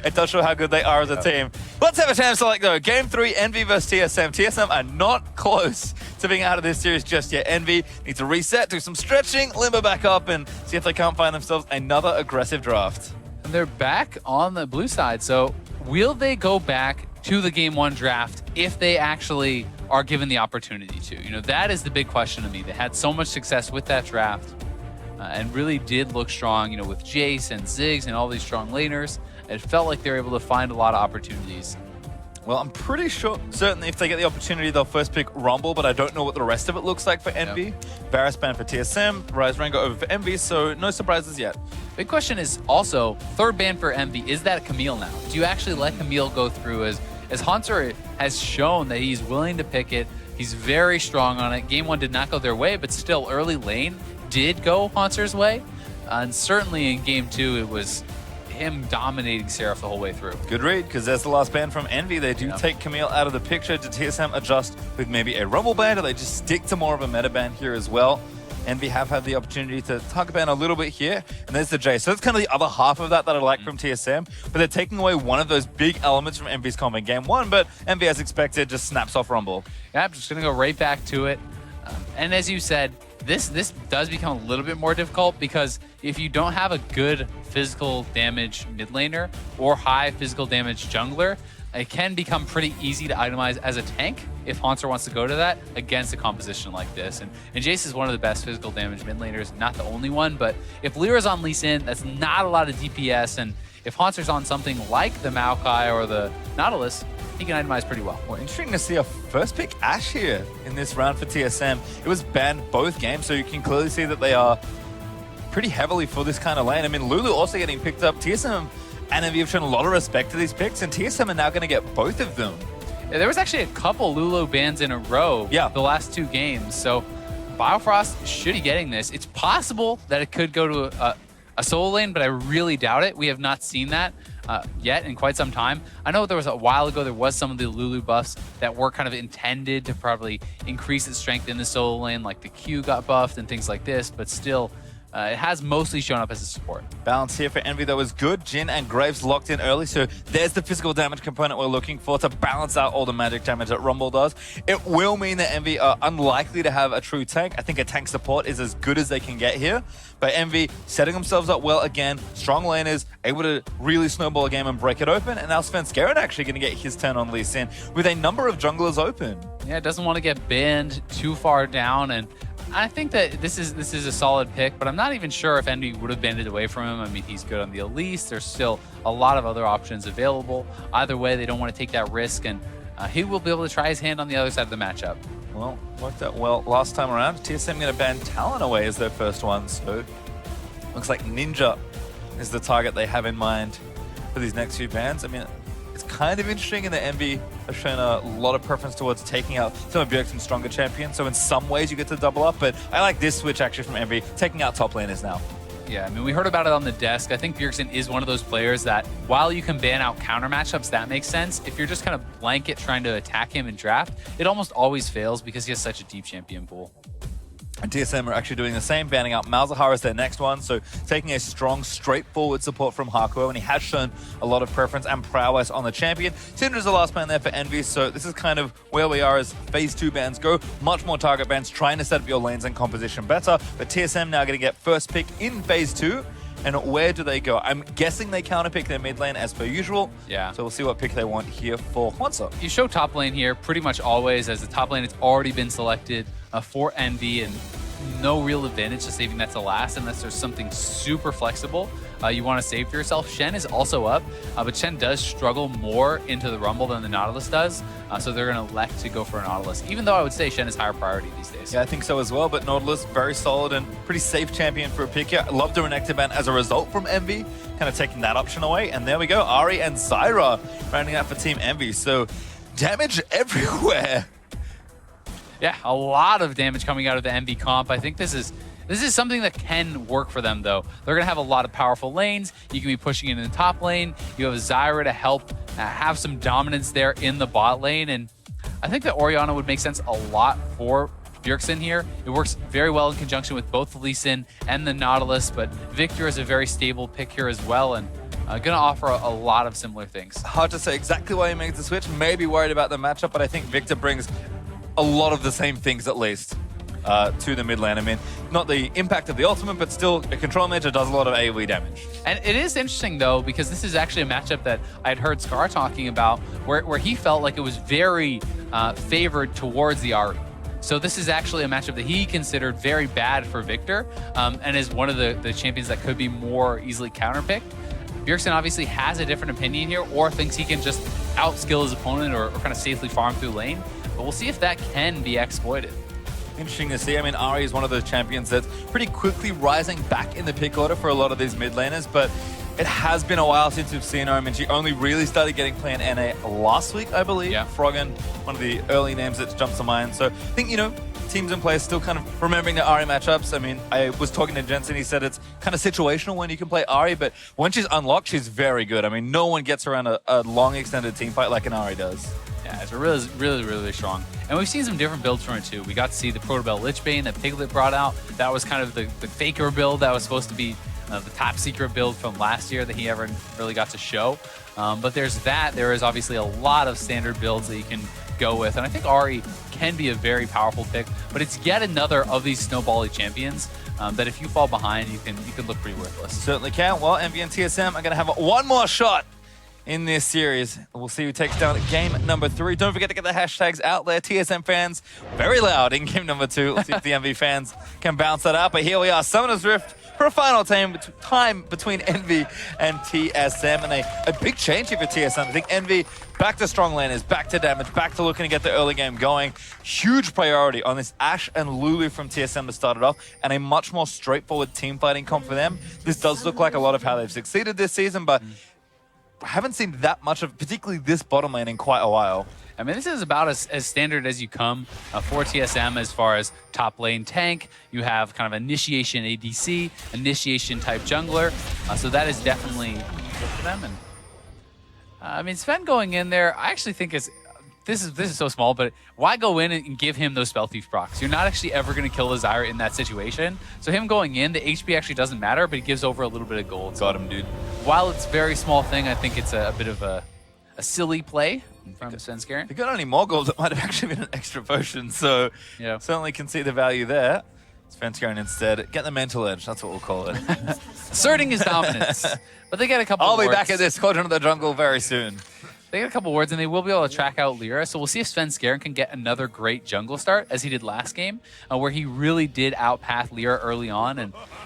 it does show how good they are as a team. Let's have a chance to though. Game 3, Envy versus TSM. TSM are not close to being out of this series just yet. Envy needs to reset, do some stretching, limber back up, and see if they can't find themselves another aggressive draft. And they're back on the blue side, so will they go back to the Game 1 draft if they actually are given the opportunity to? That is the big question to me. They had so much success with that draft and really did look strong, with Jace and Ziggs and all these strong laners. It felt like they were able to find a lot of opportunities. Well, I'm pretty sure, certainly if they get the opportunity, they'll first pick Rumble, but I don't know what the rest of it looks like for Envy. Varus ban for TSM, Rise Rango over for Envy, so no surprises yet. Big question is also, third ban for Envy, is that Camille now? Do you actually let Camille go through as Haunter has shown that he's willing to pick it? He's very strong on it. Game 1 did not go their way, but still early lane did go Haunter's way. And certainly in Game 2, it was him dominating Seraph the whole way through. Good read, because there's the last ban from Envy. They do take Camille out of the picture. Did TSM adjust with maybe a Rumble ban, or they just stick to more of a meta ban here as well? Envy have had the opportunity to target ban a little bit here, and there's the J. So that's kind of the other half of that I like from TSM, but they're taking away one of those big elements from Envy's comp in Game 1, but Envy, as expected, just snaps off Rumble. Yeah, I'm just going to go right back to it. And as you said, this does become a little bit more difficult, because if you don't have a good physical damage mid laner or high physical damage jungler, it can become pretty easy to itemize as a tank if Haunter wants to go to that against a composition like this. And Jace is one of the best physical damage mid laners, not the only one, but if Lyra's on Lee Sin, that's not a lot of DPS, and if Haunter's on something like the Maokai or the Nautilus, he can itemize pretty well. Well, interesting to see a first pick Ashe here in this round for TSM. It was banned both games, so you can clearly see that they are pretty heavily for this kind of lane. I mean, Lulu also getting picked up. TSM and Envy have shown a lot of respect to these picks, and TSM are now going to get both of them. Yeah, there was actually a couple Lulu bans in a row the last 2 games, so Biofrost should be getting this. It's possible that it could go to a solo lane, but I really doubt it. We have not seen that yet in quite some time. I know there was a while ago, there was some of the Lulu buffs that were kind of intended to probably increase its strength in the solo lane, like the Q got buffed and things like this, but still, it has mostly shown up as a support. Balance here for Envy, though, is good. Jhin and Graves locked in early, so there's the physical damage component we're looking for to balance out all the magic damage that Rumble does. It will mean that Envy are unlikely to have a true tank. I think a tank support is as good as they can get here. But Envy setting themselves up well again. Strong laners, able to really snowball a game and break it open. And now Svenskeren actually going to get his turn on Lee Sin with a number of junglers open. Yeah, it doesn't want to get banned too far down, and I think that this is a solid pick, but I'm not even sure if Envy would have banded away from him. I mean, he's good on the Elise. There's still a lot of other options available. Either way, they don't want to take that risk, and he will be able to try his hand on the other side of the matchup. Well, worked out well last time around. TSM going to ban Talon away as their first one, so looks like Ninja is the target they have in mind for these next few bans. I mean, it's kind of interesting in that Envy have shown a lot of preference towards taking out some of Bjergsen's stronger champions, so in some ways you get to double up, but I like this switch actually from Envy, taking out top laners now. Yeah, I mean, we heard about it on the desk. I think Bjergsen is one of those players that, while you can ban out counter matchups, that makes sense. If you're just kind of blanket trying to attack him in draft, it almost always fails because he has such a deep champion pool. And TSM are actually doing the same, banning out Malzahar as their next one, so taking a strong, straightforward support from Hakuo, and he has shown a lot of preference and prowess on the champion. Syndra's the last ban there for Envy, so this is kind of where we are as Phase 2 bans go. Much more target bans, trying to set up your lanes and composition better, but TSM now going to get first pick in Phase 2. And where do they go? I'm guessing they counterpick their mid lane as per usual. Yeah. So we'll see what pick they want here for Hwangso. You show top lane here pretty much always, as the top lane has already been selected for Envy, and no real advantage to saving that to last unless there's something super flexible you want to save for yourself. Shen is also up, but Shen does struggle more into the Rumble than the Nautilus does, so they're going to elect to go for a Nautilus, even though I would say Shen is higher priority these days. Yeah, I think so as well, but Nautilus, very solid and pretty safe champion for a pick here. I love the Renekton ban as a result from Envy, kind of taking that option away, and there we go, Ahri and Zyra rounding out for Team Envy, so damage everywhere. Yeah, a lot of damage coming out of the Envy comp. I think this is something that can work for them, though. They're going to have a lot of powerful lanes. You can be pushing in the top lane. You have Zyra to help have some dominance there in the bot lane. And I think that Orianna would make sense a lot for Bjergsen here. It works very well in conjunction with both the Lee Sin and the Nautilus, but Victor is a very stable pick here as well. And going to offer a lot of similar things. Hard to say exactly why he makes the switch. Maybe worried about the matchup, but I think Victor brings a lot of the same things at least to the mid lane. I mean, not the impact of the ultimate, but still a control mage that does a lot of AoE damage. And it is interesting, though, because this is actually a matchup that I'd heard Scar talking about where he felt like it was very favored towards the Ahri. So this is actually a matchup that he considered very bad for Victor and is one of the champions that could be more easily counterpicked. Bjergsen obviously has a different opinion here or thinks he can just outskill his opponent or kind of safely farm through lane. But we'll see if that can be exploited. Interesting to see. I mean, Ahri is one of those champions that's pretty quickly rising back in the pick order for a lot of these mid laners, but it has been a while since we've seen her. I mean, she only really started getting play in NA last week, I believe. Yeah. Froggen, one of the early names that jumps to mind. So I think, you know, teams and players still kind of remembering the Ahri matchups. I mean, I was talking to Jensen, he said it's kind of situational when you can play Ahri, but when she's unlocked, she's very good. I mean, no one gets around a long extended team fight like an Ahri does. Yeah, it's really strong. And we've seen some different builds from it too. We got to see the Protobell Lichbane that Piglet brought out. That was kind of the faker build that was supposed to be the top secret build from last year that he ever really got to show. But there's that. There is obviously a lot of standard builds that you can go with. And I think Ahri can be a very powerful pick, but it's yet another of these snowbally champions that if you fall behind, you can look pretty worthless. Certainly can. Well, Envy and TSM are going to have one more shot in this series. We'll see who takes down game number 3. Don't forget to get the hashtags out there. TSM fans, very loud in game number 2. Let's see if the Envy fans can bounce that up. But here we are, Summoner's Rift for a final time between Envy and TSM. And a big change here for TSM. I think Envy back to strong laners, back to damage, back to looking to get the early game going. Huge priority on this Ashe and Lulu from TSM to start it off, and a much more straightforward team fighting comp for them. This does look like a lot of how they've succeeded this season, but I haven't seen that much of particularly this bottom lane in quite a while. I mean, this is about as standard as you come for TSM as far as top lane tank. You have kind of initiation ADC, initiation type jungler. So that is definitely good for them. And I mean, Sven going in there, I actually think this is so small, but why go in and give him those Spell Thief procs? You're not actually ever going to kill the Zyra in that situation. So him going in, the HP actually doesn't matter, but he gives over a little bit of gold. Got him, dude. While it's a very small thing, I think it's a bit of a silly play from Sven Skirmishes. If he got any more gold, it might have actually been an extra potion. So yeah, certainly can see the value there. Sven Skirmishes instead. Get the mental edge. That's what we'll call it. Asserting his dominance. But they get a couple I'll of be words. back at this Squadron of the Jungle very soon. They get a couple words, and they will be able to track out Lyra. So we'll see if Sven Skirmishes can get another great jungle start, as he did last game, where he really did outpath Lyra early on.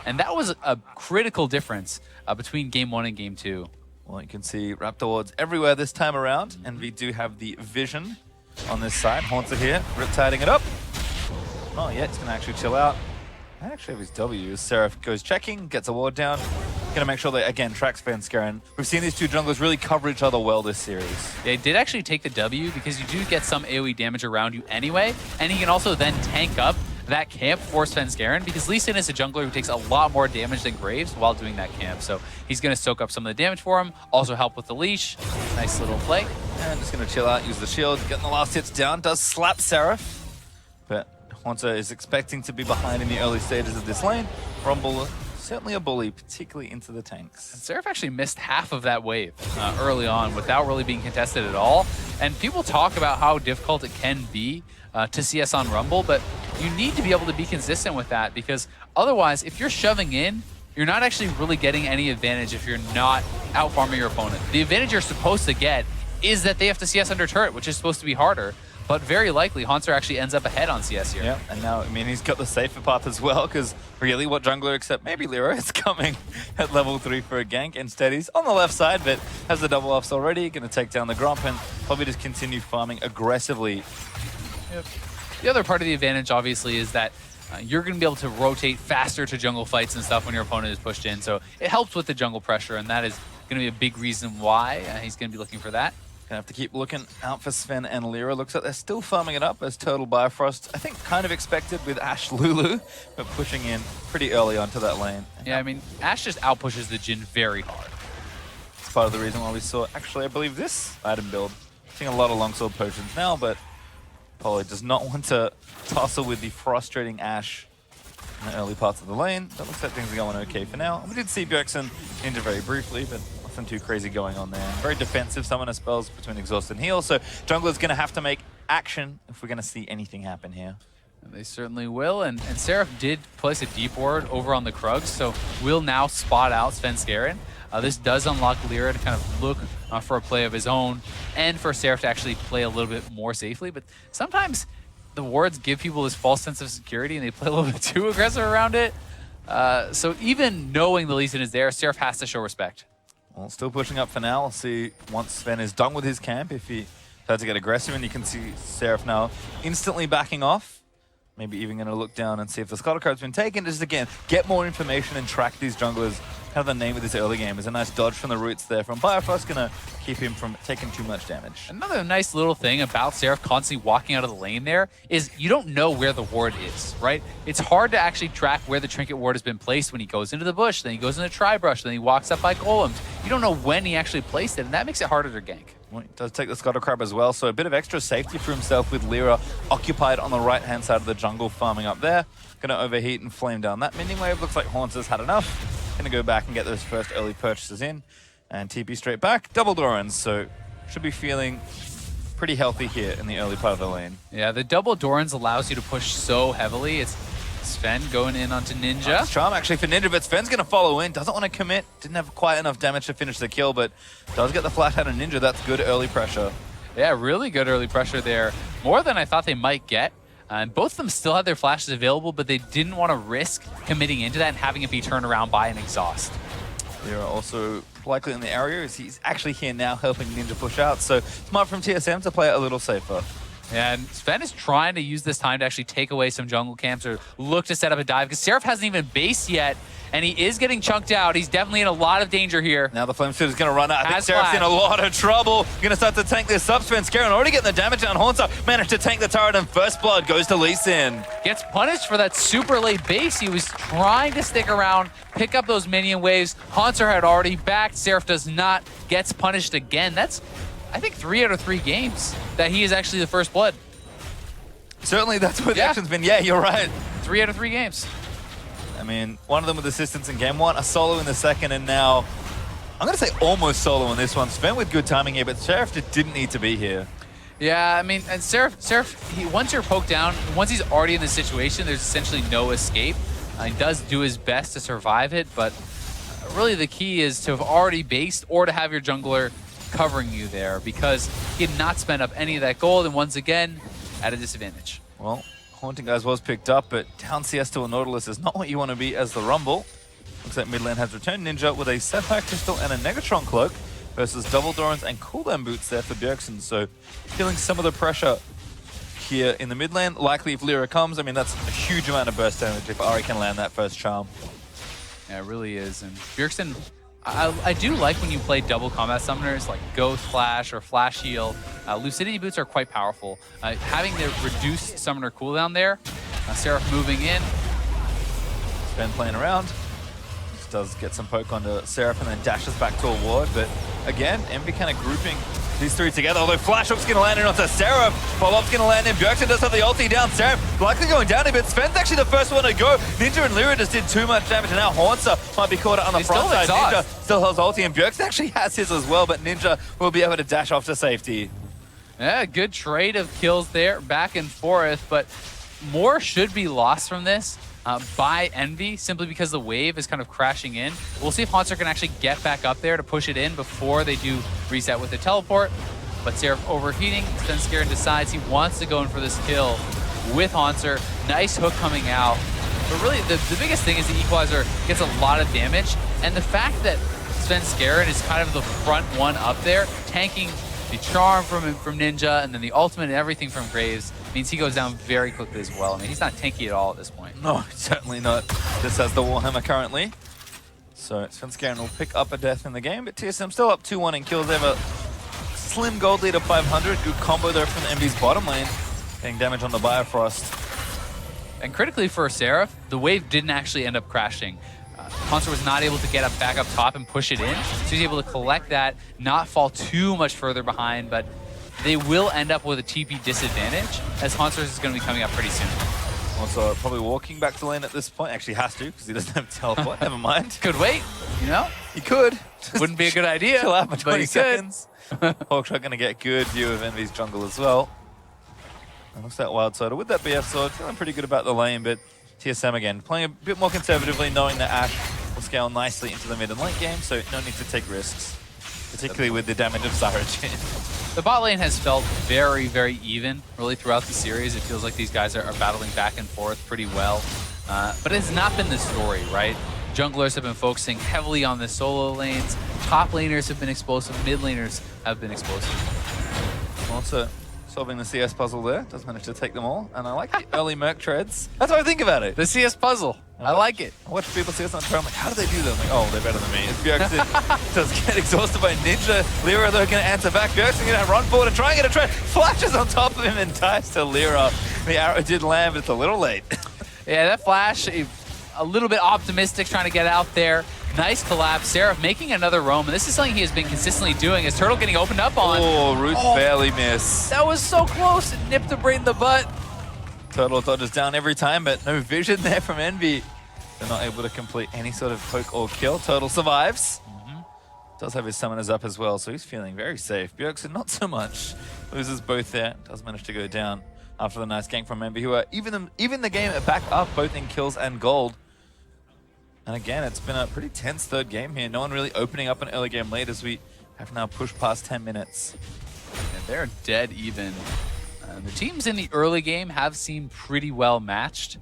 And that was a critical difference between game 1 and game 2. Well, you can see Raptor wards everywhere this time around, and we do have the vision on this side. Haunter here, riptiding it up. Oh yeah, it's going to actually chill out. I actually have his W. Seraph goes checking, gets a ward down. Going to make sure that, again, tracks Sven Skirmishes. We've seen these two junglers really cover each other well this series. They did actually take the W because you do get some AoE damage around you anyway, and he can also then tank up that camp for Sven Skirmishes because Lee Sin is a jungler who takes a lot more damage than Graves while doing that camp. So he's going to soak up some of the damage for him, also help with the leash. Nice little play. And just going to chill out, use the shield, getting the last hits down. Does slap Seraph, but Haunter is expecting to be behind in the early stages of this lane. Rumble, certainly a bully, particularly into the tanks. And Seraph actually missed half of that wave early on without really being contested at all. And people talk about how difficult it can be to CS on Rumble, but you need to be able to be consistent with that because otherwise, if you're shoving in, you're not actually really getting any advantage if you're not out-farming your opponent. The advantage you're supposed to get is that they have to CS under turret, which is supposed to be harder. But very likely, Haunter actually ends up ahead on CS here. Yeah, and now, I mean, he's got the safer path as well, because really, what jungler except maybe Lyra is coming at level 3 for a gank. Instead, he's on the left side, but has the double offs already, going to take down the Gromp and probably just continue farming aggressively. Yep. The other part of the advantage, obviously, is that you're going to be able to rotate faster to jungle fights and stuff when your opponent is pushed in. So it helps with the jungle pressure, and that is going to be a big reason why he's going to be looking for that. Gonna have to keep looking out for Sven and Lyra. Looks like they're still farming it up as Total Bifrost. I think kind of expected with Ashe Lulu, but pushing in pretty early onto that lane. Yeah, I mean, Ashe just outpushes the Jhin very hard. It's part of the reason why we saw, actually, I believe this item build. Seeing a lot of longsword potions now, but Poly does not want to tussle with the frustrating Ashe in the early parts of the lane. That looks like things are going okay for now. We did see Bjergsen injure very briefly, but nothing too crazy going on there. Very defensive summoner spells between exhaust and heal, so jungler's going to have to make action if we're going to see anything happen here. And they certainly will, and Seraph did place a deep ward over on the Krugs, so we'll now spot out Svenskeren. This does unlock Lyra to kind of look for a play of his own, and for Seraph to actually play a little bit more safely, but sometimes the wards give people this false sense of security and they play a little bit too aggressive around it. So even knowing the Lee Sin is there, Seraph has to show respect. Well, still pushing up for now. We'll see once Sven is done with his camp if he decides to get aggressive, and you can see Seraph now instantly backing off. Maybe even going to look down and see if the Scuttle card's been taken. Just again, get more information and track these junglers. Kind of the name of this early game is a nice dodge from the roots there from Bifrost, going to keep him from taking too much damage. Another nice little thing about Seraph constantly walking out of the lane there is you don't know where the ward is, right? It's hard to actually track where the trinket ward has been placed when he goes into the bush, then he goes into Tri-Brush, then he walks up by golems. You don't know when he actually placed it, and that makes it harder to gank. Well, he does take the Scuttle Crab as well, so a bit of extra safety for himself with Lyra occupied on the right-hand side of the jungle, farming up there. Going to overheat and flame down that mending wave. Looks like Haunter's had enough. Going to go back and get those first early purchases in and TP straight back. Double Dorans, so should be feeling pretty healthy here in the early part of the lane. Yeah, the double Dorans allows you to push so heavily. It's Sven going in onto Ninja. Nice charm actually for Ninja, but Sven's going to follow in. Doesn't want to commit. Didn't have quite enough damage to finish the kill, but does get the flash out of Ninja. That's good early pressure. Yeah, really good early pressure there. More than I thought they might get. And both of them still had their flashes available, but they didn't want to risk committing into that and having it be turned around by an exhaust. Lyra also likely in the area as he's actually here now helping Ninja push out. So smart from TSM to play it a little safer. Yeah, and Sven is trying to use this time to actually take away some jungle camps or look to set up a dive because Seraph hasn't even based yet, and he is getting chunked out. He's definitely in a lot of danger here. Now the Flame Suit is going to run out. I think Seraph's in a lot of trouble. Going to start to tank this up. Svenskeren already getting the damage on Haunter. Managed to tank the turret, and first blood goes to Lee Sin. Gets punished for that super late base. He was trying to stick around, pick up those minion waves. Haunter had already backed. Seraph does not. Gets punished again. That's, I think, 3 out of 3 games that he is actually the first blood. Certainly that's what the action's been. Yeah, you're right. 3 out of 3 games. I mean, one of them with assistance in game 1, a solo in the second, and now I'm going to say almost solo in this one. Sven with good timing here, but Seraph just didn't need to be here. Yeah, I mean, and Seraph, once you're poked down, once he's already in this situation, there's essentially no escape. He does do his best to survive it, but really the key is to have already based or to have your jungler covering you there because he had not spent up any of that gold, and once again, at a disadvantage. Well, Haunting Guys was picked up, but down CS to a Nautilus is not what you want to be as the Rumble. Looks like mid lane has returned Ninja with a Setback Crystal and a Negatron Cloak versus double Dorans and cooldown boots there for Bjergsen. So feeling some of the pressure here in the mid lane. Likely if Lyra comes, I mean, that's a huge amount of burst damage if Ari can land that first charm. Yeah, it really is. And Bjergsen, I do like when you play double combat summoners like Ghost Flash or Flash Heal. Lucidity Boots are quite powerful. Having the reduced summoner cooldown there, Seraph moving in. Sven playing around. Just does get some poke onto Seraph and then dashes back to a ward. But again, Envy kind of grouping these three together. Although Flash Hook's going to land in onto Seraph. Follow-up's going to land in. Bjergsen does have the ulti down. Seraph likely going down a bit. Sven's actually the first one to go. Ninja and Lyra just did too much damage. And now Haunter might be caught on the front side. Ninja still has ulti, and Bjergsen actually has his as well. But Ninja will be able to dash off to safety. Yeah, good trade of kills there, back and forth. But more should be lost from this by Envy, simply because the wave is kind of crashing in. We'll see if Haunter can actually get back up there to push it in before they do reset with the teleport. But Seraph overheating, Svenskeren decides he wants to go in for this kill with Haunter. Nice hook coming out. But really, the biggest thing is the Equalizer gets a lot of damage. And the fact that Svenskeren is kind of the front one up there, tanking the charm from Ninja and then the ultimate and everything from Graves, means he goes down very quickly as well. I mean, he's not tanky at all at this point. No, certainly not. Just has the Warhammer currently. So Svenskeren will pick up a death in the game, but TSM still up 2-1 in kills. They have a slim gold lead of 500. Good combo there from Envy's bottom lane. Getting damage on the Bifrost. And critically for Seraph, the wave didn't actually end up crashing. Haunter was not able to get up back up top and push it in, so he's able to collect that, not fall too much further behind, but they will end up with a TP disadvantage, as Haunter is going to be coming up pretty soon. Also, probably walking back to lane at this point. Actually has to, because he doesn't have teleport. Never mind. Could wait, you know? He could. Wouldn't be a good idea. Chill out for 20 he seconds. Hawkshot going to get good view of Envy's jungle as well. And looks that wild sword with that BF sword. Feeling pretty good about the lane, but TSM again playing a bit more conservatively, knowing that Ashe will scale nicely into the mid and late game, so no need to take risks, particularly with the damage of Saracen. The bot lane has felt very, very even really throughout the series. It feels like these guys are battling back and forth pretty well. But it's not been the story, right? Junglers have been focusing heavily on the solo lanes. Top laners have been explosive. Mid laners have been explosive. Also, solving the CS puzzle there. Does manage to take them all. And I like the early Merc treads. That's what I think about it. The CS puzzle. I like it. I watch people CS on Twitter. I'm like, how do they do that? I'm like, oh, they're better than me. It's Bjergsen does get exhausted by Ninja. Lyra, though, going to answer back. Bjergsen going to run forward and try and get a trade. Flashes on top of him and dives to Lyra. The arrow did land, but it's a little late. Yeah, that flash, a little bit optimistic, trying to get out there. Nice collapse. Seraph making another roam, and this is something he has been consistently doing. Is Turtle getting opened up on? Oh, Roots barely missed. That was so close. It nipped the brain in the butt. Turtle dodges down every time, but no vision there from Envy. They're not able to complete any sort of poke or kill. Turtle survives. Does have his summoners up as well, so he's feeling very safe. Bjergsen not so much. Loses both there. Does manage to go down after the nice gank from Envy, who are even the game back up both in kills and gold. And again, it's been a pretty tense third game here. No one really opening up an early game lead as we have now pushed past 10 minutes. And they're dead even. The teams in the early game have seemed pretty well matched.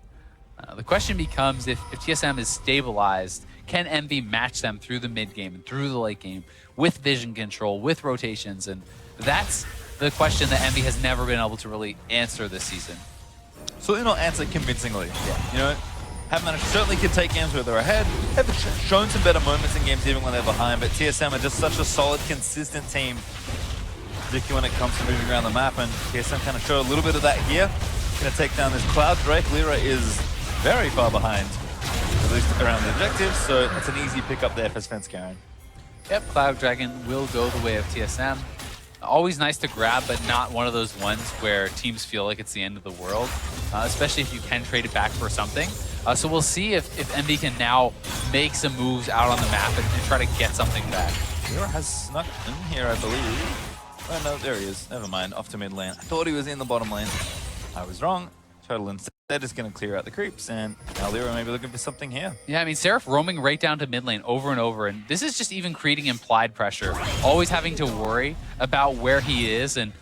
The question becomes if TSM is stabilized, can Envy match them through the mid game and through the late game with vision control, with rotations? And that's the question that Envy has never been able to really answer this season. Certainly not answer convincingly. You know, have managed, certainly can take games where they're ahead, have shown some better moments in games even when they're behind, but TSM are just such a solid, consistent team, particularly when it comes to moving around the map, and TSM kind of showed a little bit of that here. Going to take down this Cloud Drake. Lyra is very far behind, at least around the objectives, so that's an easy pick up there for Svenskeren. Yep, Cloud Dragon will go the way of TSM. Always nice to grab, but not one of those ones where teams feel like it's the end of the world, especially if you can trade it back for something. So we'll see if Envy can now make some moves out on the map and try to get something back. Lyra has snuck in here, I believe. Oh no, there he is. Never mind, off to mid lane. I thought he was in the bottom lane. I was wrong. Turtle instead is going to clear out the creeps, and now Lyra may be looking for something here. Yeah, I mean, Seraph roaming right down to mid lane over and over, and this is just even creating implied pressure. Always having to worry about where he is and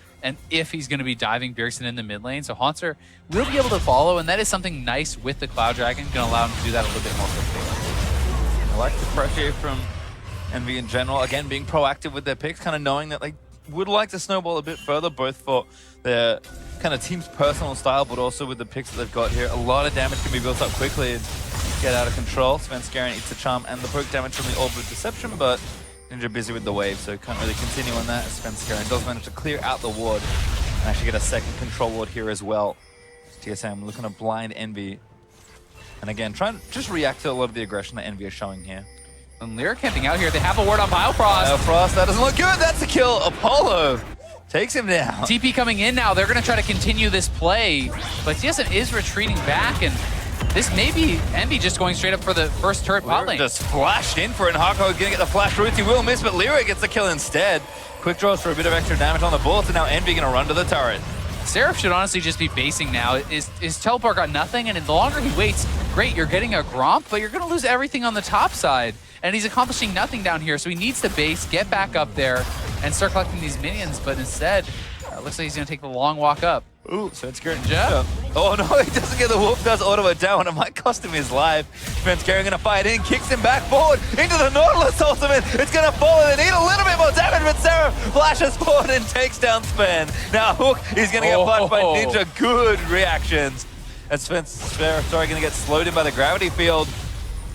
if he's going to be diving Bjergsen in the mid lane. So Haunter will be able to follow, and that is something nice with the Cloud Dragon. Going to allow him to do that a little bit more quickly. I like the pressure from Envy in general. Again, being proactive with their picks, kind of knowing that they would like to snowball a bit further, both for their kind of team's personal style, but also with the picks that they've got here. A lot of damage can be built up quickly and get out of control. Svenskeren eats the charm and the poke damage from the Orb of Deception, but Ninja busy with the wave, so can't really continue on that. Svenskeren does manage to clear out the ward and actually get a second control ward here as well. TSM looking to blind Envy. And again, try and just react to a lot of the aggression that Envy is showing here. And Lyra camping out here. They have a ward on Biofrost. Biofrost, that doesn't look good. That's a kill. Apollo takes him down. TP coming in now. They're going to try to continue this play, but TSM is retreating back, and this may be Envy just going straight up for the first turret bot lane. Just flashed in for it, and Hako going to get the flash route. He will miss, but Lyra gets the kill instead. Quick draws for a bit of extra damage on the board, so now Envy going to run to the turret. Seraph should honestly just be basing now. His teleport got nothing, and the longer he waits, great, you're getting a Gromp, but you're going to lose everything on the top side. And he's accomplishing nothing down here, so he needs to base, get back up there, and start collecting these minions, but instead, looks like he's going to take the long walk up. Ooh, so it's Ninja. Oh no, he doesn't get the wolf, does auto it down, and it might cost him his life. Svenskeren going to fight in, kicks him back forward into the Nautilus ultimate. It's going to fall, and they need a little bit more damage, but Seraph flashes forward and takes down Sven. Now Hook, he's going to get flashed by Ninja. Good reactions. And Seraph, going to get slowed in by the gravity field.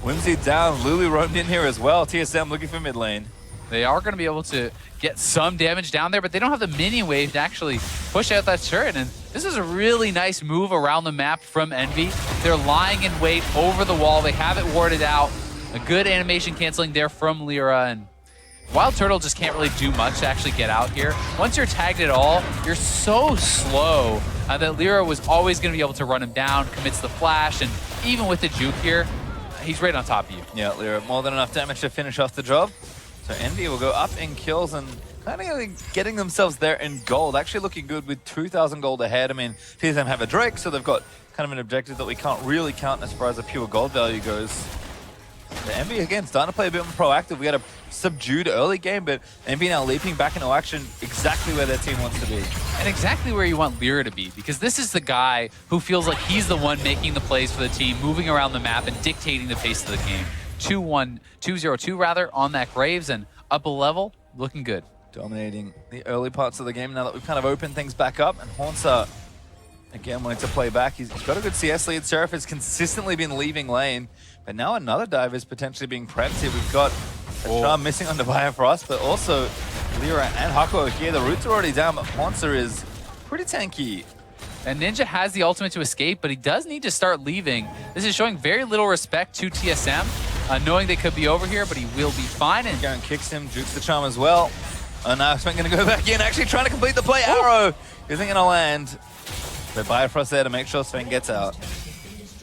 Whimsy down, Lulu roamed in here as well. TSM looking for mid lane. They are going to be able to get some damage down there, but they don't have the minion wave to actually push out that turret. And this is a really nice move around the map from Envy. They're lying in wait over the wall. They have it warded out. A good animation canceling there from Lyra. And Wild Turtle just can't really do much to actually get out here. Once you're tagged at all, you're so slow that Lyra was always going to be able to run him down, commits the flash, and even with the juke here, he's right on top of you. Yeah, Lyra, more than enough damage to finish off the job. So Envy will go up in kills and kind of getting themselves there in gold. Actually looking good with 2,000 gold ahead. I mean, TSM have a Drake, so they've got kind of an objective that we can't really count as far as the pure gold value goes. The Envy, again, starting to play a bit more proactive. We had a subdued early game, but Envy now leaping back into action exactly where their team wants to be. And exactly where you want Lyra to be, because this is the guy who feels like he's the one making the plays for the team, moving around the map and dictating the pace of the game. 2-0-2 rather on that Graves, and up a level, looking good. Dominating the early parts of the game now that we've kind of opened things back up, and Haunter, again, wanting to play back. He's got a good CS lead. Seraph has consistently been leaving lane, but now another dive is potentially being prepped here. We've got a charm missing on Devaya Frost, but also Lyra and Hakuo here. The roots are already down, but Haunter is pretty tanky. And Ninja has the ultimate to escape, but he does need to start leaving. This is showing very little respect to TSM, knowing they could be over here, but he will be fine. And Garen kicks him, jukes the charm as well. Oh no, Sven gonna go back in, actually trying to complete the play. Arrow isn't gonna land. But Bifrost there to make sure Sven gets out.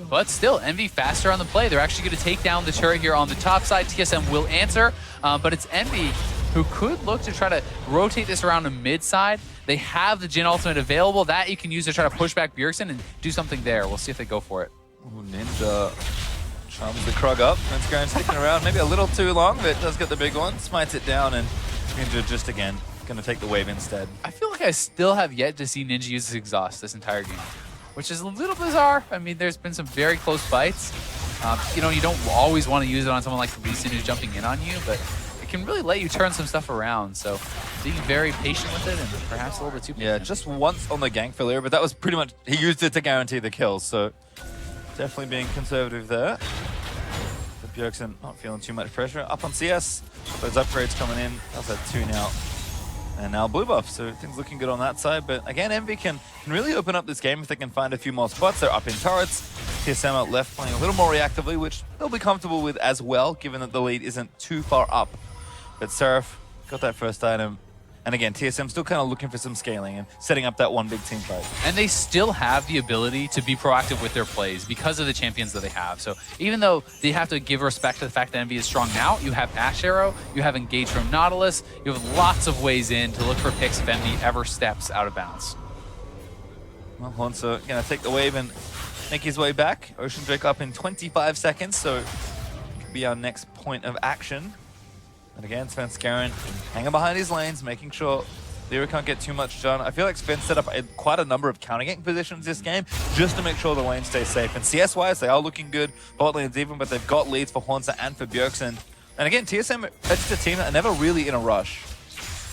But still, Envy faster on the play. They're actually going to take down the turret here on the top side. TSM will answer, but it's Envy who could look to try to rotate this around the mid side. They have the Jhin ultimate available. That you can use to try to push back Bjergsen and do something there. We'll see if they go for it. Ooh, Ninja charms the Krug up. That's going sticking around maybe a little too long, but does get the big one. Smites it down, and Ninja just again going to take the wave instead. I feel like I still have yet to see Ninja use his exhaust this entire game, which is a little bizarre. I mean, there's been some very close fights. You know, you don't always want to use it on someone like Lee Sin who's jumping in on you, but it can really let you turn some stuff around. So being very patient with it and perhaps a little bit too patient. Yeah, just once on the gank for Lyra, but that was pretty much, he used it to guarantee the kills, so definitely being conservative there. But Bjergsen not feeling too much pressure. Up on CS, those upgrades coming in. That's a 2 now. And now blue buff, so things looking good on that side. But again, Envy can really open up this game if they can find a few more spots. They're up in turrets. TSM out left playing a little more reactively, which they'll be comfortable with as well, given that the lead isn't too far up. But Seraph got that first item. And again, TSM still kind of looking for some scaling and setting up that one big team fight. And they still have the ability to be proactive with their plays because of the champions that they have. So even though they have to give respect to the fact that Envy is strong now, you have Ash Arrow, you have Engage from Nautilus, you have lots of ways in to look for picks if Envy ever steps out of bounds. Well, Haunter going to take the wave and make his way back. Ocean Drake up in 25 seconds, so it could be our next point of action. And again, Sven Skaren hanging behind his lanes, making sure Lyra can't get too much done. I feel like Sven set up quite a number of counter-gank positions this game just to make sure the lane stays safe. And CS-wise, they are looking good. Bot lane's even, but they've got leads for Haunter and for Bjergsen. And again, TSM are just a team that are never really in a rush.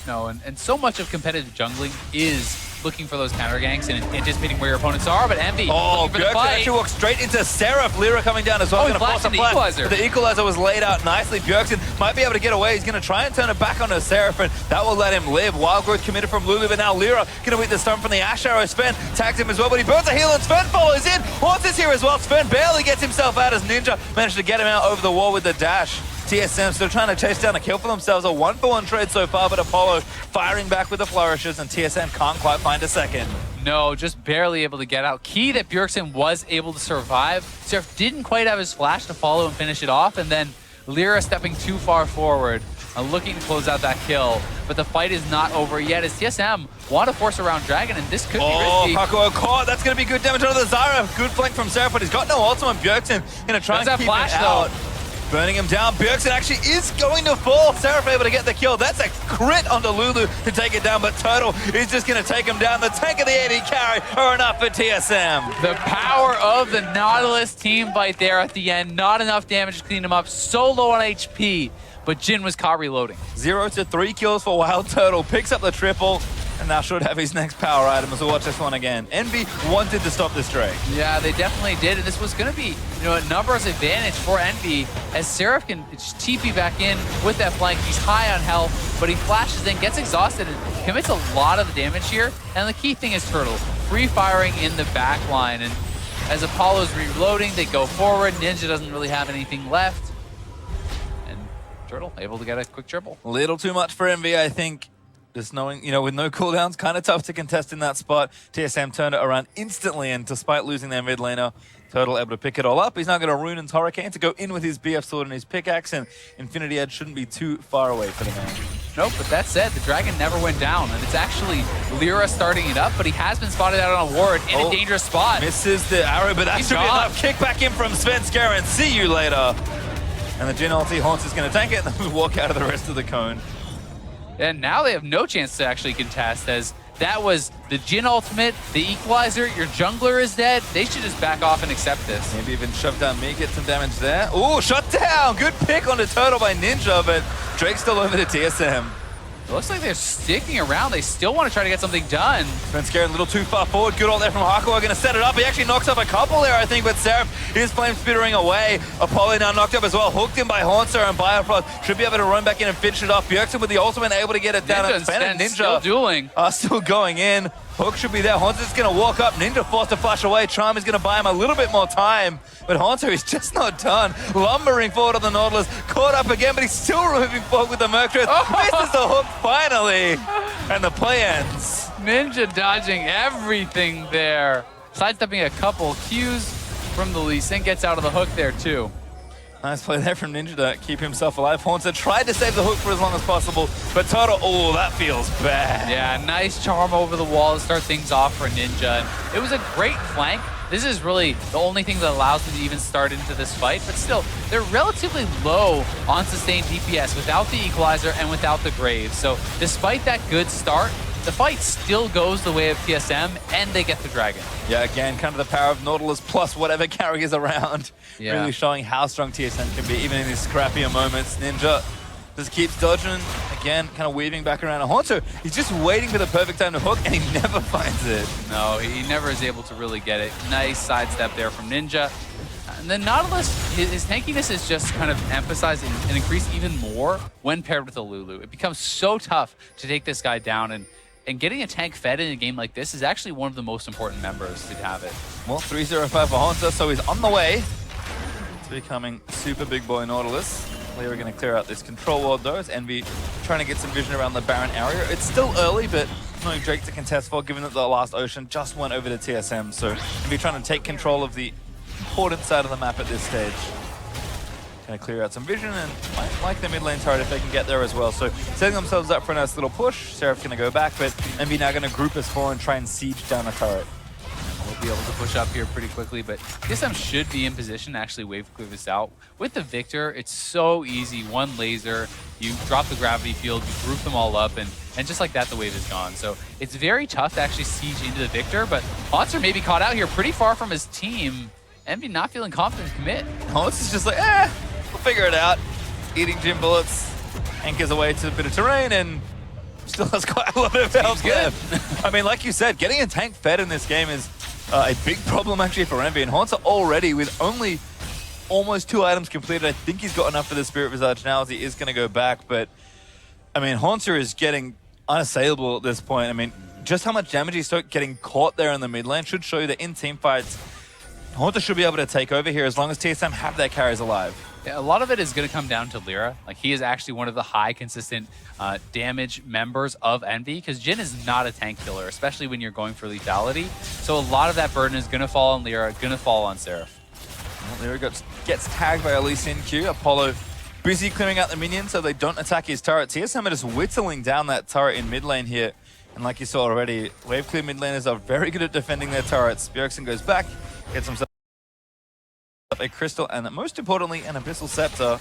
No, and so much of competitive jungling is looking for those counter ganks and anticipating where your opponents are, but Envy oh, Bjergsen actually walks straight into Seraph. Lyra coming down as well. Oh, he flashed the equalizer. The equalizer was laid out nicely. Bjergsen might be able to get away. He's going to try and turn it back onto Seraph, and that will let him live. Wild Growth committed from Lulu, but now Lyra going to beat the stun from the Ash Arrow. Sven tags him as well, but he burns a heal, and Sven follows in. Haunter's here as well. Sven barely gets himself out as Ninja managed to get him out over the wall with the dash. TSM still trying to chase down a kill for themselves. A 1-for-1 trade so far, but Apollo firing back with the flourishes, and TSM can't quite find a second. No, just barely able to get out. Key that Bjergsen was able to survive. Seraph didn't quite have his flash to follow and finish it off, and then Lyra stepping too far forward, looking to close out that kill. But the fight is not over yet as TSM want to force around Dragon, and this could be risky. Oh, Hakuo caught. That's going to be good damage onto the Zyra. Good flank from Seraph, but he's got no ultimate. Bjergsen going to try and keep flash, it out. though. Burning him down. Bjergsen actually is going to fall. Seraph able to get the kill. That's a crit onto Lulu to take it down, but Turtle is just going to take him down. The tank and the AD carry are enough for TSM. The power of the Nautilus team fight there at the end. Not enough damage to clean him up. So low on HP, but Jhin was caught reloading. 0 to 3 kills for Wild Turtle. Picks up the triple. And now should have his next power item as we watch this one again. Envy wanted to stop this Drake. Yeah, they definitely did, and this was going to be, a numbers advantage for Envy as Seraph can TP back in with that flank. He's high on health, but he flashes in, gets exhausted, and commits a lot of the damage here. And the key thing is Turtle, free firing in the back line. And as Apollo's reloading, they go forward. Ninja doesn't really have anything left. And Turtle able to get a quick triple. A little too much for Envy, I think. Just knowing, with no cooldowns, kind of tough to contest in that spot. TSM turned it around instantly, and despite losing their mid laner, Turtle able to pick it all up. He's now got a Rune and Hurricane to go in with his BF sword and his pickaxe, and Infinity Edge shouldn't be too far away for the man. Nope, but that said, the Dragon never went down, and it's actually Lyra starting it up, but he has been spotted out on a ward in a dangerous spot. Misses the arrow, but that should be enough. Kick back in from Svenskar, and see you later. And the Jhin ulti, Haunts is going to tank it, and then we walk out of the rest of the cone. And now they have no chance to actually contest, as that was the Jhin ultimate, the equalizer, your jungler is dead. They should just back off and accept this. Maybe even shove down me, get some damage there. Ooh, shut down! Good pick on the Turtle by Ninja, but Drake's still over to TSM. It looks like they're sticking around. They still want to try to get something done. Svenskar a little too far forward. Good ult there from Hakuo. Going to set it up. He actually knocks up a couple there, I think, but Seraph is flame spittering away. Apollo now knocked up as well. Hooked in by Haunter, and Biofrost should be able to run back in and finish it off. Bjergsen with the ultimate able to get it down. Ninja and Ninja still dueling. Still going in. Hook should be there. Haunter's going to walk up. Ninja forced to flash away. Charm is going to buy him a little bit more time, but Haunter is just not done. Lumbering forward on the Nautilus. Caught up again, but he's still moving forward with the Mercury. Misses the hook finally, and the play ends. Ninja dodging everything there. Sidestepping a couple Qs from the Lee Sin, gets out of the hook there too. Nice play there from Ninja to keep himself alive. Haunter tried to save the hook for as long as possible, but Turtle, oh, that feels bad. Yeah, nice charm over the wall to start things off for Ninja. And it was a great flank. This is really the only thing that allows them to even start into this fight, but still, they're relatively low on sustained DPS without the equalizer and without the Grave. So despite that good start, the fight still goes the way of TSM, and they get the Dragon. Yeah, again, kind of the power of Nautilus plus whatever carry is around. Yeah. Really showing how strong TSM can be, even in these scrappier moments. Ninja just keeps dodging, again, kind of weaving back around. And Haunter, he's just waiting for the perfect time to hook, and he never finds it. No, he never is able to really get it. Nice sidestep there from Ninja. And then Nautilus, his tankiness is just kind of emphasized and increased even more when paired with a Lulu. It becomes so tough to take this guy down, and getting a tank fed in a game like this is actually one of the most important members to have it. Well, 3-0-5 for Haunter, so he's on the way to becoming super big boy Nautilus. We're going to clear out this control ward though, as Envy trying to get some vision around the Baron area. It's still early, but no Drake to contest for, given that the last Ocean just went over to TSM. So Envy trying to take control of the important side of the map at this stage. Going to clear out some vision, and might like the mid lane turret if they can get there as well. So setting themselves up for a nice little push. Seraph's going to go back, but Envy now going to group as 4 and try and siege down a turret. We'll be able to push up here pretty quickly, but TSM should be in position to actually wave clear this out. With the Victor, it's so easy. One laser, you drop the gravity field, you group them all up, and just like that, the wave is gone. So it's very tough to actually siege into the Victor, but Haunter may be caught out here pretty far from his team. Envy not feeling confident to commit. Haunter is just like, we'll figure it out. Eating gym bullets, anchors away to a bit of terrain, and still has quite a lot of health left. I mean, like you said, getting a tank fed in this game is a big problem actually for Envy. And Haunter already with only almost 2 items completed. I think he's got enough for the Spirit Visage now, as he is going to go back. But I mean, Haunter is getting unassailable at this point. I mean, just how much damage he's getting caught there in the mid lane should show you that in team fights, Haunter should be able to take over here as long as TSM have their carries alive. Yeah, a lot of it is going to come down to Lyra. Like, he is actually one of the high consistent damage members of Envy, because Jhin is not a tank killer, especially when you're going for lethality. So a lot of that burden is going to fall on Lyra, going to fall on Seraph. Well, Lyra gets tagged by a Lee Sin Q. Apollo busy clearing out the minions so they don't attack his turret. TSM are just whittling down that turret in mid lane here. And like you saw already, wave clear mid laners are very good at defending their turrets. Bjergsen goes back, gets himself a crystal, and most importantly, an Abyssal Scepter.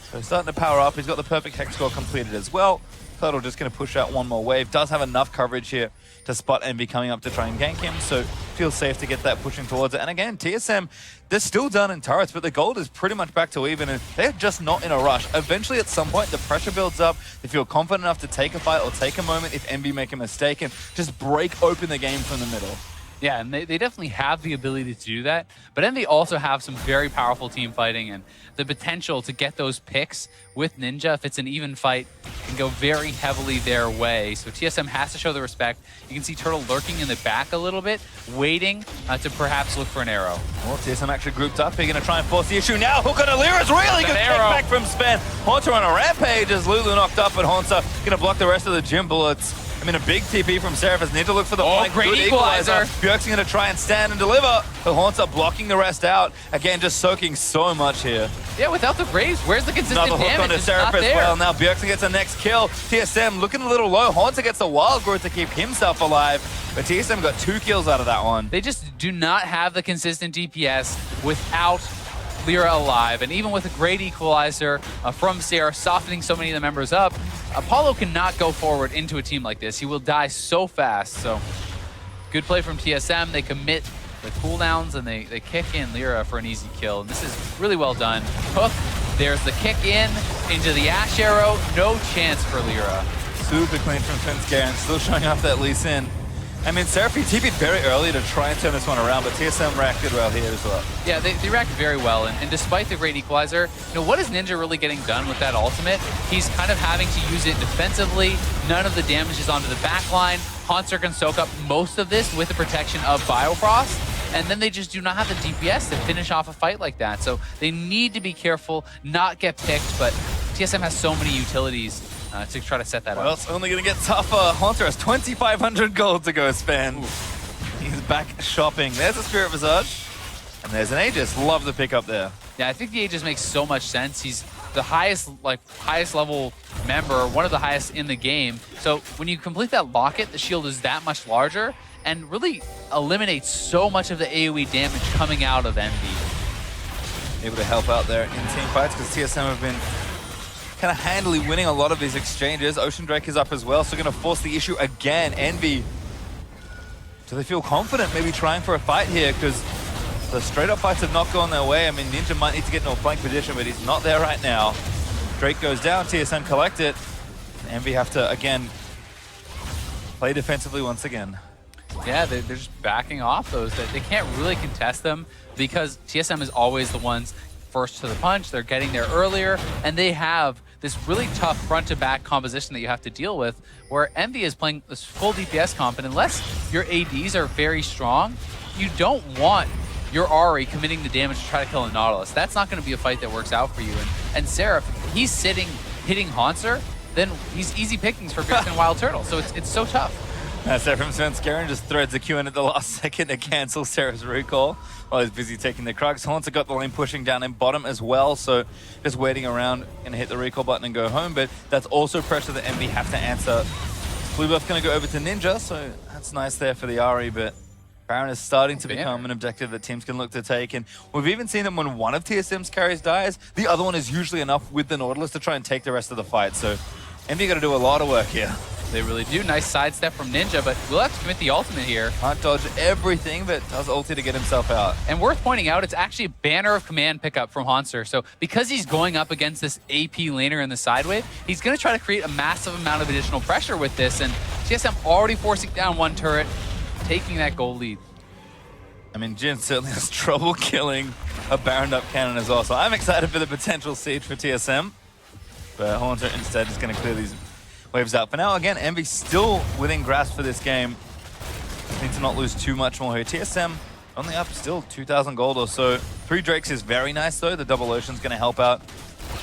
So he's starting to power up. He's got the perfect Hex Core completed as well. Turtle just going to push out one more wave. Does have enough coverage here to spot Envy coming up to try and gank him, so feels safe to get that pushing towards it. And again, TSM, they're still down in turrets, but the gold is pretty much back to even, and they're just not in a rush. Eventually, at some point, the pressure builds up. They feel confident enough to take a fight or take a moment if Envy make a mistake and just break open the game from the middle. Yeah, and they definitely have the ability to do that. But then they also have some very powerful team fighting and the potential to get those picks with Ninja, if it's an even fight, can go very heavily their way. So TSM has to show the respect. You can see Turtle lurking in the back a little bit, waiting to perhaps look for an arrow. Well, TSM actually grouped up. They're going to try and force the issue now. Hook on Alira's really good kickback from Spen. Haunter on a rampage as Lulu knocked up, but Haunter going to block the rest of the gym bullets. I mean, a big TP from Seraph as Ninja look for the flank. Great equalizer. Bjergsen going to try and stand and deliver, but Haunter blocking the rest out. Again, just soaking so much here. Yeah, without the Graves, where's the consistent Another hook damage? onto It's Seraph not as there. well. Now Bjergsen gets the next kill. TSM looking a little low. Haunter gets the wild growth to keep himself alive, but TSM got 2 kills out of that one. They just do not have the consistent DPS without Lyra alive, and even with a great equalizer from Sarah softening so many of the members up, Apollo cannot go forward into a team like this. He will die so fast. So good play from TSM. They commit the cooldowns and they kick in Lyra for an easy kill. And this is really well done. Hook, there's the kick in into the Ash Arrow. No chance for Lyra. Super clean from Svenskaren, still showing off that Lee Sin. I mean, Seraph TP'd very early to try and turn this one around, but TSM reacted well here as well. Yeah, they reacted very well, and despite the great equalizer, what is Ninja really getting done with that ultimate? He's kind of having to use it defensively. None of the damage is onto the back line. Haunter can soak up most of this with the protection of Biofrost, and then they just do not have the DPS to finish off a fight like that. So they need to be careful, not get picked, but TSM has so many utilities to try to set that up. Well, it's only going to get tougher. Haunter has 2,500 gold to go spend. He's back shopping. There's a Spirit Visage, and there's an Aegis. Love the pick up there. Yeah, I think the Aegis makes so much sense. He's the highest level member, one of the highest in the game. So when you complete that locket, the shield is that much larger and really eliminates so much of the AoE damage coming out of Envy. Able to help out there in team fights because TSM have been kind of handily winning a lot of these exchanges. Ocean Drake is up as well, so going to force the issue again. Envy, do they feel confident maybe trying for a fight here? Because the straight up fights have not gone their way. I mean, Ninja might need to get into a flank position, but he's not there right now. Drake goes down, TSM collect it. Envy have to, again, play defensively once again. Yeah, they're just backing off those. They can't really contest them because TSM is always the ones first to the punch. They're getting there earlier, and they have this really tough front-to-back composition that you have to deal with, where Envy is playing this full DPS comp, and unless your ADs are very strong, you don't want your Ahri committing the damage to try to kill a Nautilus. That's not going to be a fight that works out for you. And Seraph, if he's sitting, hitting Haunter, then he's easy pickings for Bjergsen Wild Turtle, so it's so tough. Seraph from Svenskaren just threads the Q in at the last second to cancel Seraph's recall while he's busy taking the Krugs. Haunter got the lane pushing down in bottom as well, so just waiting around and hit the recall button and go home, but that's also pressure that Envy have to answer. Blue buff going to go over to Ninja, so that's nice there for the Ahri, but Baron is starting to become an objective that teams can look to take, and we've even seen that when one of TSM's carries dies, the other one is usually enough with the Nautilus to try and take the rest of the fight, so Envy got to do a lot of work here. They really do. Nice sidestep from Ninja, but we'll have to commit the ultimate here. Can't dodge everything, but does ulti to get himself out. And worth pointing out, it's actually a banner of command pickup from Haunter. So because he's going up against this AP laner in the side wave, he's going to try to create a massive amount of additional pressure with this. And TSM already forcing down one turret, taking that goal lead. I mean, Jin certainly has trouble killing a Baroned up cannon as well. So I'm excited for the potential siege for TSM. But Haunter instead is going to clear these waves out. For now, again, Envy still within grasp for this game. Need to not lose too much more here. TSM only up still 2,000 gold or so. 3 Drakes is very nice though. The double Ocean's going to help out,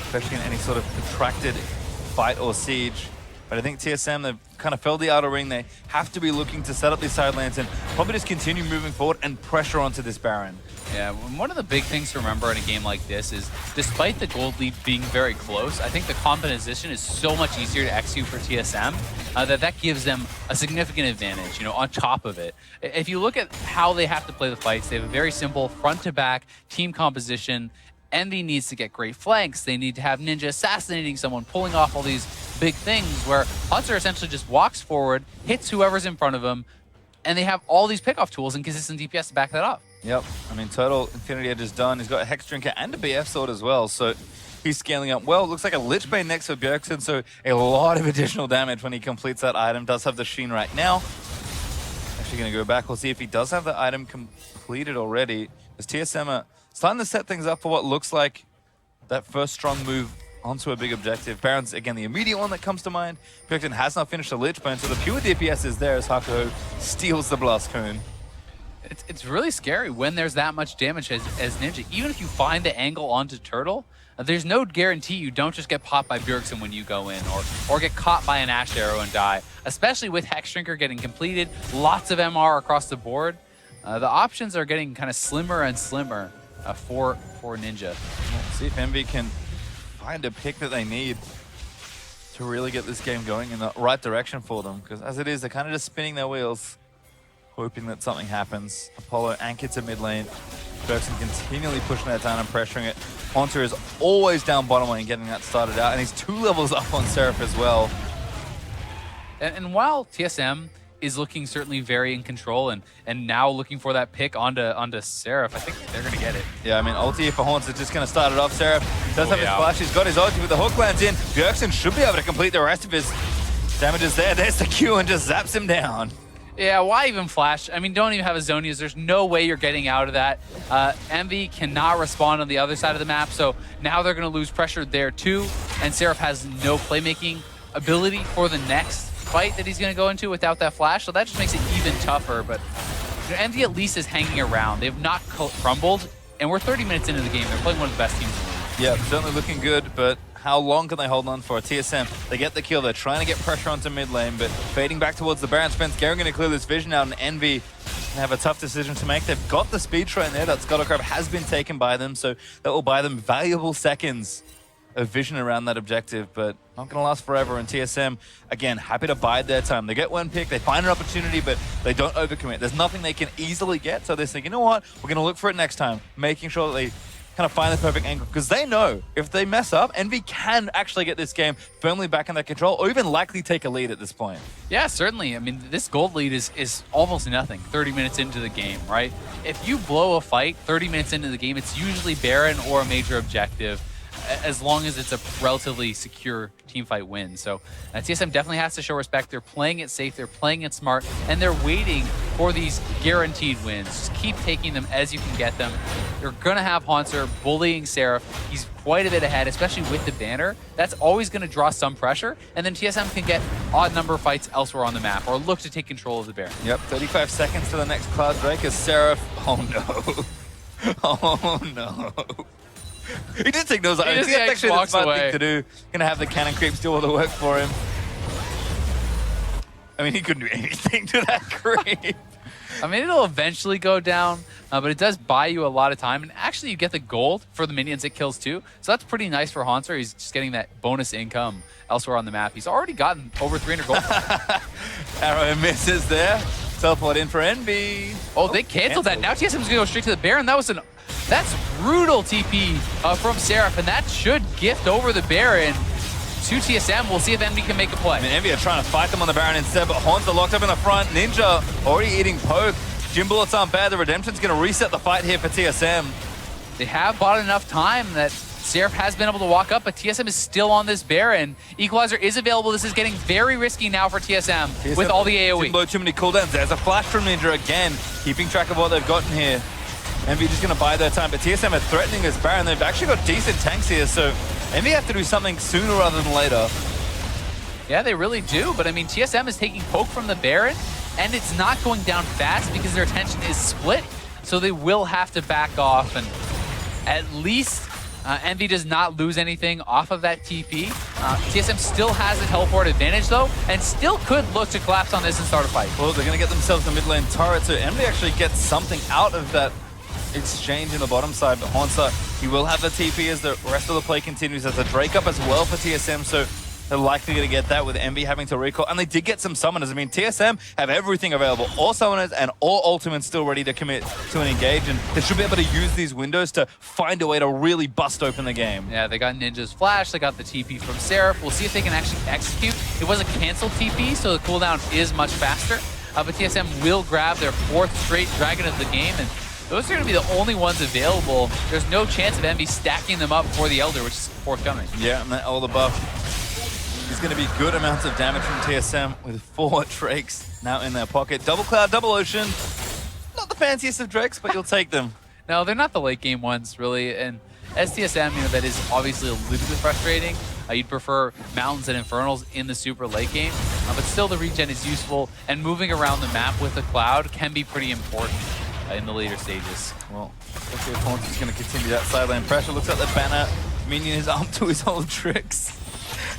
especially in any sort of protracted fight or siege. But I think TSM, they've kind of filled the outer ring. They have to be looking to set up these side lanes and probably just continue moving forward and pressure onto this Baron. Yeah, one of the big things to remember in a game like this is, despite the gold lead being very close, I think the composition is so much easier to execute for TSM that gives them a significant advantage, on top of it. If you look at how they have to play the fights, they have a very simple front-to-back team composition. Envy needs to get great flanks. They need to have Ninja assassinating someone, pulling off all these big things where Haunter essentially just walks forward, hits whoever's in front of him, and they have all these pickoff tools and consistent DPS to back that up. Yep, I mean, total Infinity Edge is done. He's got a Hex Drinker and a BF Sword as well, so he's scaling up well. Looks like a Lich Bane next for Bjergsen, so a lot of additional damage when he completes that item. Does have the Sheen right now. actually going to go back. We'll see if he does have the item completed already. As TSM are starting to set things up for what looks like that first strong move onto a big objective. Baron's, again, the immediate one that comes to mind. Picton has not finished the Lich Bone, so the pure DPS is there as Hakuho steals the Blast Cone. It's really scary when there's that much damage as Ninja. Even if you find the angle onto Turtle, there's no guarantee you don't just get popped by Bjergsen when you go in, or get caught by an Ash Arrow and die. Especially with Hex Drinker getting completed, lots of MR across the board. The options are getting kind of slimmer and slimmer for Ninja. We'll see if Envy can find a pick that they need to really get this game going in the right direction for them. Because as it is, they're kind of just spinning their wheels, hoping that something happens. Apollo anchored to mid lane. Bjergsen continually pushing that down and pressuring it. Haunter is always down bottom lane getting that started out, and he's 2 levels up on Seraph as well. And while TSM is looking certainly very in control and now looking for that pick onto Seraph, I think they're going to get it. Yeah, I mean, ulti for Haunter just going to start it off. Seraph does have his flash. He's got his ulti, but the hook lands in. Bjergsen should be able to complete the rest of his damages there. There's the Q and just zaps him down. Yeah, why even flash? I mean, don't even have a Zonias. There's no way you're getting out of that. Envy cannot respond on the other side of the map, so now they're going to lose pressure there too. And Seraph has no playmaking ability for the next fight that he's going to go into without that flash, so that just makes it even tougher. But you know, Envy at least is hanging around. They've not crumbled, and we're 30 minutes into the game. They're playing one of the best teams in the league. Yeah, certainly looking good, but how long can they hold on for? TSM, they get the kill. They're trying to get pressure onto mid lane, but fading back towards the Baron. Spence Garen going to clear this vision out, and Envy have a tough decision to make. They've got the speed train there. That Scuttle has been taken by them, so that will buy them valuable seconds of vision around that objective, but not going to last forever. And TSM, again, happy to bide their time. They get one pick, they find an opportunity, but they don't overcommit. There's nothing they can easily get, so they think, you know what, we're going to look for it next time, making sure that they kind of find the perfect angle, because they know if they mess up, Envy can actually get this game firmly back in their control, or even likely take a lead at this point. Yeah, certainly. I mean, this gold lead is almost nothing 30 minutes into the game, right? If you blow a fight 30 minutes into the game, it's usually Baron or a major objective, as long as it's a relatively secure teamfight win. So TSM definitely has to show respect. They're playing it safe, they're playing it smart, and they're waiting for these guaranteed wins. Just keep taking them as you can get them. You're going to have Haunter bullying Seraph. He's quite a bit ahead, especially with the banner. That's always going to draw some pressure, and then TSM can get odd number of fights elsewhere on the map or look to take control of the Baron. Yep, 35 seconds to the next Cloud Drake as Seraph. Oh no. Oh no. He did take those out. That's actually the smart thing to do. Gonna have the cannon creeps do all the work for him. I mean, he couldn't do anything to that creep. I mean, it'll eventually go down, but it does buy you a lot of time. And actually, you get the gold for the minions it kills too. So that's pretty nice for Haunter. He's just getting that bonus income elsewhere on the map. He's already gotten over 300 gold. Arrow misses there. Teleport in for Envy. Oh, they canceled that. Now TSM's gonna go straight to the Baron. That's brutal TP from Seraph, and that should gift over the Baron to TSM. We'll see if Envy can make a play. I mean, Envy are trying to fight them on the Baron instead, but Haunter locked up in the front. Ninja already eating poke. Gym bullets aren't bad. The Redemption's going to reset the fight here for TSM. They have bought enough time that Seraph has been able to walk up, but TSM is still on this Baron. Equalizer is available. This is getting very risky now for TSM with all the AoE. Below too many cooldowns. There's a flash from Ninja again, keeping track of what they've gotten here. Envy just going to buy their time, but TSM are threatening this Baron. They've actually got decent tanks here, so Envy have to do something sooner rather than later. Yeah, they really do, but I mean, TSM is taking poke from the Baron, and it's not going down fast because their attention is split, so they will have to back off, and at least Envy does not lose anything off of that TP. TSM still has a teleport advantage though, and still could look to collapse on this and start a fight. Well, they're going to get themselves a mid lane turret, so Envy actually gets something out of that exchange in the bottom side, but Haunter, he will have the TP as the rest of the play continues. There's a Drake up as well for TSM, so they're likely going to get that with Envy having to recall. And they did get some summoners. I mean, TSM have everything available. All summoners and all ultimates still ready to commit to an engage, and they should be able to use these windows to find a way to really bust open the game. Yeah, they got Ninja's flash, they got the TP from Seraph. We'll see if they can actually execute. It was a canceled TP, so the cooldown is much faster. But TSM will grab their 4th straight Dragon of the game, and those are going to be the only ones available. There's no chance of Envy stacking them up for the Elder, which is forthcoming. Yeah, and that all the buff is going to be good amounts of damage from TSM with 4 Drakes now in their pocket. Double Cloud, Double Ocean. Not the fanciest of Drakes, but you'll take them. No, they're not the late game ones, really. And as TSM, that is obviously a little bit frustrating. You'd prefer Mountains and Infernals in the super late game, but still the regen is useful, and moving around the map with the Cloud can be pretty important in the later stages. Well, especially if Haunter is going to continue that sideline pressure. Looks like the banner minion is armed to his old tricks.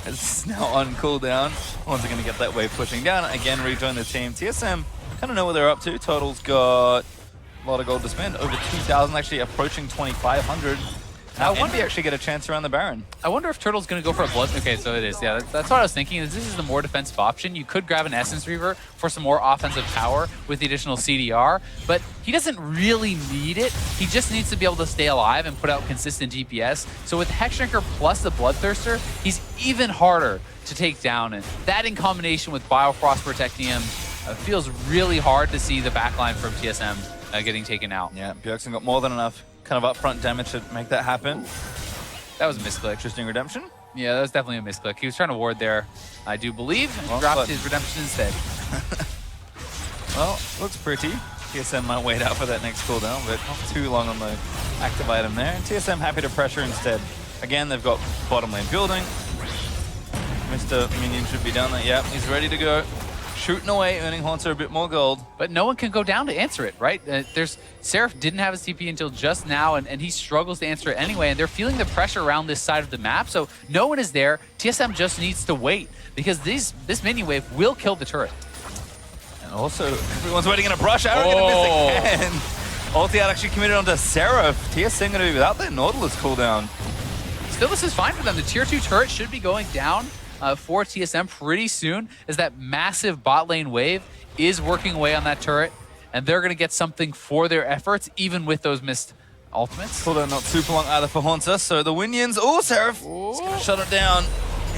It's now on cooldown. Haunter going to get that wave pushing down. Again, rejoin the team. TSM kind of know what they're up to. Total's got a lot of gold to spend. Over 2,000, actually approaching 2,500. Now Envy actually get a chance around the Baron. I wonder if Turtle's going to go for a blood. Okay, so it is. Yeah, that's what I was thinking. Is this is the more defensive option. You could grab an Essence Reaver for some more offensive power with the additional CDR, but he doesn't really need it. He just needs to be able to stay alive and put out consistent DPS. So with Hexdrinker plus the Bloodthirster, he's even harder to take down. And that in combination with Biofrost protecting him feels really hard to see the backline from TSM getting taken out. Yeah, Bjergsen got more than enough kind of upfront damage to make that happen. That was a misclick. Interesting redemption. Yeah, that was definitely a misclick. He was trying to ward there, I do believe, and dropped his redemption instead. Well, looks pretty. TSM might wait out for that next cooldown, but not too long on the active item there. And TSM happy to pressure instead. Again, they've got bottom lane building. Mr. Minion should be down there. Yep, he's ready to go. Shooting away, earning Haunter a bit more gold. But no one can go down to answer it, right? Seraph didn't have his TP until just now, and he struggles to answer it anyway, and they're feeling the pressure around this side of the map, so no one is there. TSM just needs to wait, because this minion wave will kill the turret. And also, everyone's waiting in a brush. Arrow gonna miss again. Ulti out actually committed onto Seraph. TSM gonna be without their Nautilus cooldown. Still, this is fine for them. The tier 2 turret should be going down for TSM pretty soon, as that massive bot lane wave is working away on that turret, and they're going to get something for their efforts, even with those missed ultimates. Cooldown not super long either for Haunter, so the Winions, Seraph, shut it down.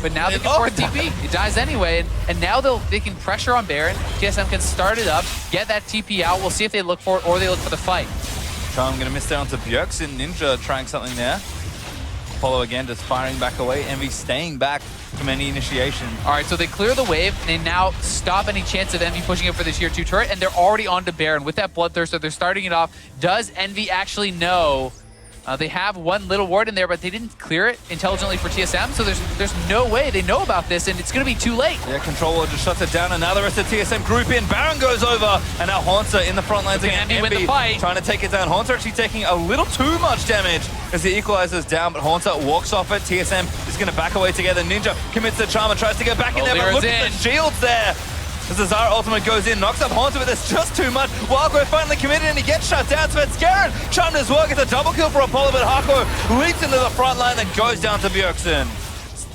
But now they can force TP. It dies anyway, and now they can pressure on Baron. TSM can start it up, get that TP out. We'll see if they look for it or they look for the fight. Charm going to miss down to Bjergsen. Ninja trying something there. Apollo again just firing back away. Envy staying back from any initiation. All right, so they clear the wave, and they now stop any chance of Envy pushing it for the tier 2 turret, and they're already on to Baron with that Bloodthirster. They're starting it off. Does Envy actually know? They have one little ward in there, but they didn't clear it intelligently for TSM, so there's no way they know about this, and it's going to be too late. Yeah, Controller just shuts it down, and now the rest of TSM group in. Baron goes over, and now Haunter in the front lines again. Envy win the fight. Trying to take it down. Haunter actually taking a little too much damage as the Equalizer's down, but Haunter walks off it. TSM is going to back away together. Ninja commits the charm and tries to get back in there, but look at the shields there. As the Zara ultimate goes in, knocks up Haunter, but there's just too much. Wildgrowth finally committed and he gets shut down. So it's Garen charmed his work. It's a double kill for Apollo, but Hako leaps into the front line and goes down to Bjergsen.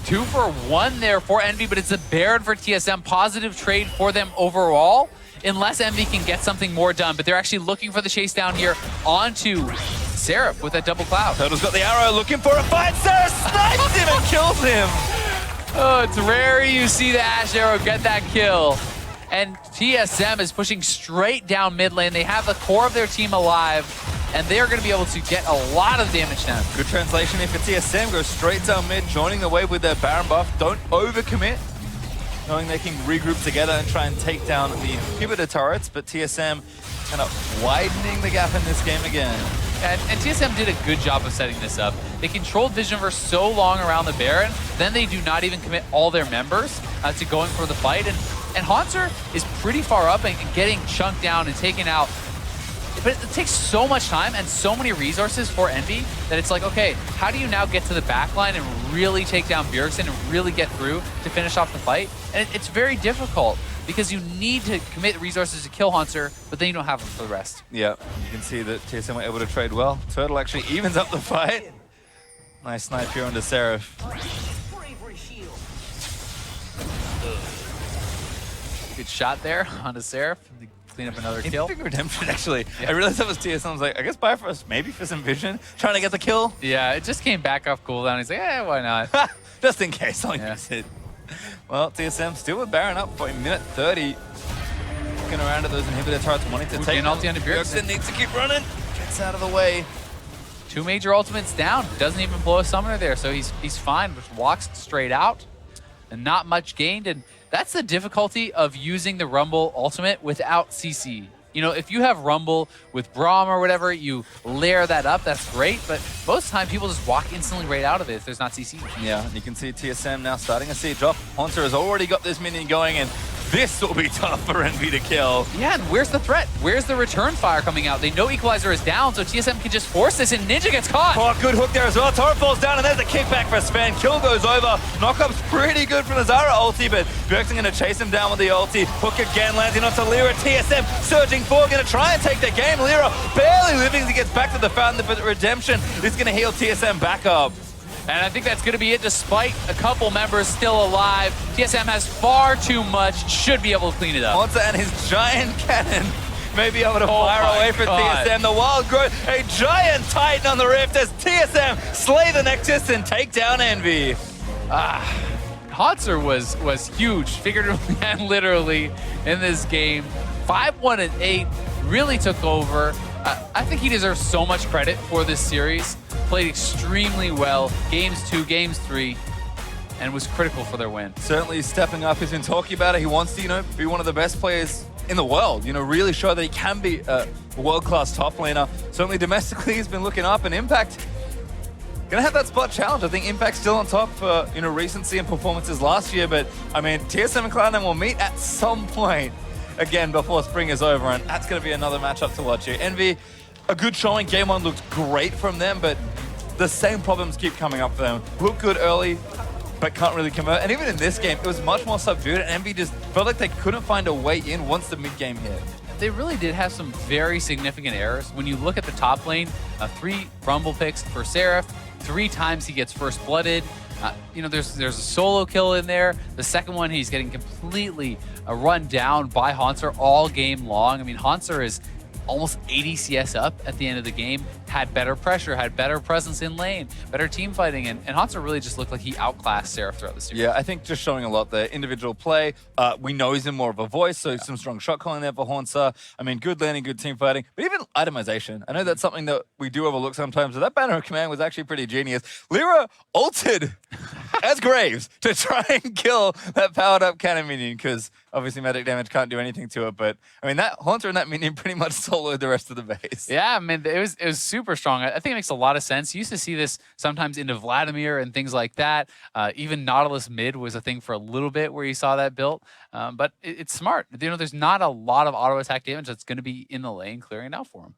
2 for 1 there for Envy, but it's a Baron for TSM. Positive trade for them overall, unless Envy can get something more done. But they're actually looking for the chase down here onto Seraph with that double cloud. Turtle's got the arrow, looking for a fight. Seraph snipes him and kills him. Oh, it's rare you see the Ash Arrow get that kill. And TSM is pushing straight down mid lane. They have the core of their team alive, and they are going to be able to get a lot of damage down. Good translation here for TSM. Go straight down mid, joining the wave with their Baron buff. Don't overcommit, knowing they can regroup together and try and take down the inhibitor turrets, but TSM kind of widening the gap in this game again. And TSM did a good job of setting this up. They controlled Vision for so long around the Baron, then they do not even commit all their members to going for the fight. And Haunter is pretty far up and getting chunked down and taken out. But it takes so much time and so many resources for Envy that it's like, okay, how do you now get to the back line and really take down Bjergsen and really get through to finish off the fight? And it's very difficult because you need to commit resources to kill Haunter, but then you don't have them for the rest. Yeah, you can see that TSM were able to trade well. Turtle actually evens up the fight. Nice snipe here onto Seraph. Good shot there onto Seraph. Clean up another kill. Big redemption, actually. Yeah. I realized that was TSM. I was like, I guess Bifrost maybe for some vision, trying to get the kill. Yeah, it just came back off cooldown. He's like, why not? Just in case, I'll use it. Well, TSM still with Baron up for a minute 30. Looking around at those inhibitor turrets, wanting to take an ulti onto Bjergsen. Needs to keep running. Gets out of the way. 2 major ultimates down. Doesn't even blow a summoner there, so he's fine. Just walks straight out. and not much gained. And that's the difficulty of using the Rumble ultimate without CC. You know, if you have Rumble with Braum or whatever, you layer that up, that's great. But most of the time, people just walk instantly right out of it if there's not CC. Yeah, and you can see TSM now starting to see a drop. Haunter has already got this minion going, and this will be tough for Envy to kill. Yeah, and where's the threat? Where's the return fire coming out? They know Equalizer is down, so TSM can just force this, and Ninja gets caught. Oh, good hook there as well. Torrent falls down, and there's a kickback for Sven. Kill goes over. Knockup's pretty good from the Zara ulti, but Bjergsen going to chase him down with the ulti. Hook again, landing onto Lyra. TSM surging forward, going to try and take the game. Lyra barely living as he gets back to the fountain, but Redemption is going to heal TSM back up. And I think that's going to be it, despite a couple members still alive. TSM has far too much, should be able to clean it up. Monster and his giant cannon may be able to fire away from TSM. The Wild Growth, a giant Titan on the Rift as TSM slay the Nexus and take down Envy. Hotzer was huge, figuratively and literally, in this game. 5-1-8, really took over. I think he deserves so much credit for this series. Played extremely well, games 2, games 3, and was critical for their win. Certainly stepping up. He's been talking about it. He wants to, be one of the best players in the world. Really show that he can be a world-class top laner. Certainly domestically, he's been looking up, and Impact gonna have that spot challenge. I think Impact's still on top for recency and performances last year, but I mean, TSM and Cloud9 will meet at some point again before spring is over, and that's gonna be another matchup to watch here. Envy, a good showing. Game 1 looked great from them, but the same problems keep coming up for them. Look good early, but can't really convert. And even in this game, it was much more subdued, and Envy just felt like they couldn't find a way in once the mid-game hit. They really did have some very significant errors. When you look at the top lane, 3 Rumble picks for Seraph, 3 times he gets first blooded. There's a solo kill in there. The second one, he's getting completely run down by Haunter all game long. I mean, Haunter is almost 80 CS up at the end of the game, had better pressure, had better presence in lane, better team fighting, and Haunter really just looked like he outclassed Seraph throughout the series. Yeah, I think just showing a lot there. Individual play, we know he's in more of a voice, so some strong shot calling there for Haunter. I mean, good landing, good team fighting, but even itemization. I know that's something that we do overlook sometimes, but that banner of command was actually pretty genius. Lyra ulted as Graves to try and kill that powered up cannon minion, because obviously magic damage can't do anything to it, but I mean, that Haunter and that minion pretty much soloed the rest of the base. Yeah, I mean, it was super strong. I think it makes a lot of sense. You used to see this sometimes into Vladimir and things like that. Even Nautilus mid was a thing for a little bit where you saw that built, but it's smart. There's not a lot of auto attack damage that's going to be in the lane clearing it out for him.